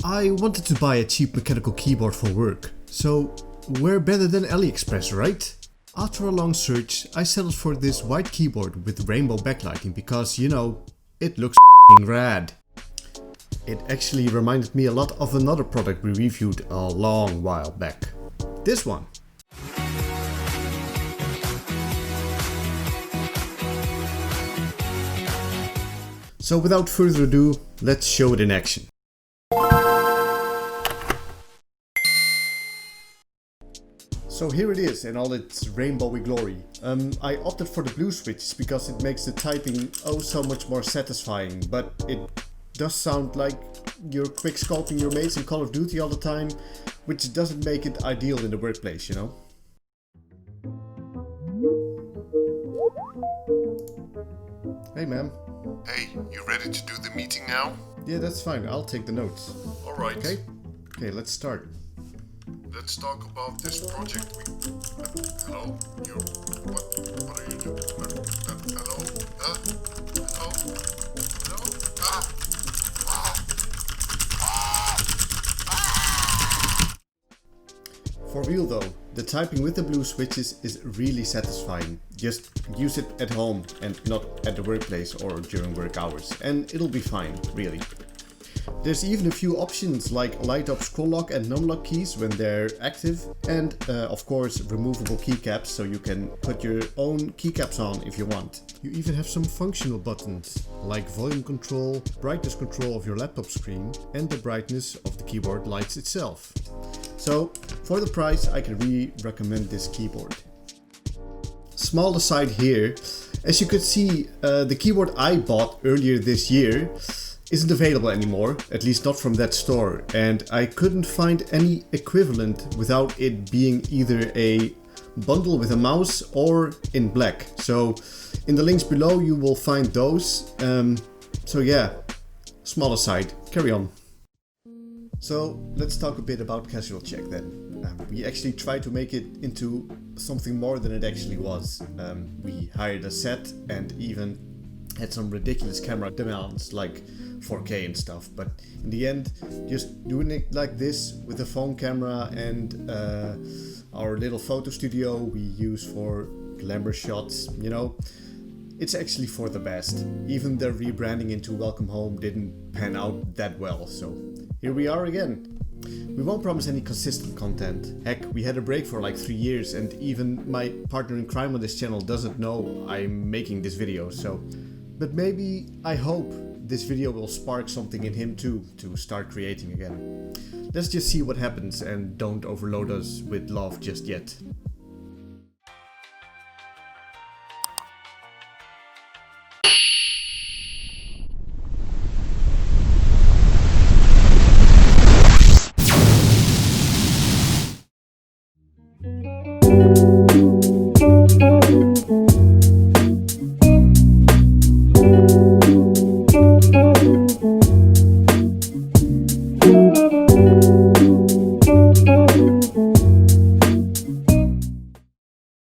I wanted to buy a cheap mechanical keyboard for work, so where better than Aliexpress, right? After a long search, I settled for this white keyboard with rainbow backlighting because, you know, it looks rad. It actually reminded me a lot of another product we reviewed a long while back. This one. So without further ado, let's show it in action. So here it is in all its rainbowy glory. I opted for the blue switches because it makes the typing oh so much more satisfying, but it does sound like you're quick scoping your mates in Call of Duty all the time, which doesn't make it ideal in the workplace, you know? Hey ma'am. Hey, you ready to do the meeting now? Yeah, that's fine. I'll take the notes. Alright. Okay? Okay, let's start. Let's talk about this project. Hello? What are you doing? Hello? Hello? For real though, the typing with the blue switches is really satisfying. Just use it at home and not at the workplace or during work hours, and it'll be fine, really. There's even a few options like light up scroll lock and num-lock keys when they're active, and of course removable keycaps so you can put your own keycaps on if you want. You even have some functional buttons like volume control, brightness control of your laptop screen, and the brightness of the keyboard lights itself. So for the price I can really recommend this keyboard. Small aside here, as you could see, the keyboard I bought earlier this year isn't available anymore, at least not from that store, and I couldn't find any equivalent without it being either a bundle with a mouse or in black. So in the links below you will find those. So yeah, small aside, carry on. So let's talk a bit about Casual Check then. We actually tried to make it into something more than it actually was. We hired a set and even had some ridiculous camera demands like 4K and stuff, but in the end just doing it like this with a phone camera and our little photo studio we use for glamour shots, you know, it's actually for the best. Even the rebranding into Welcome Home didn't pan out that well, so here we are again. We won't promise any consistent content. Heck, we had a break for like 3 years and even my partner in crime on this channel doesn't know I'm making this video, so... But maybe, I hope, this video will spark something in him too, to start creating again. Let's just see what happens and don't overload us with love just yet.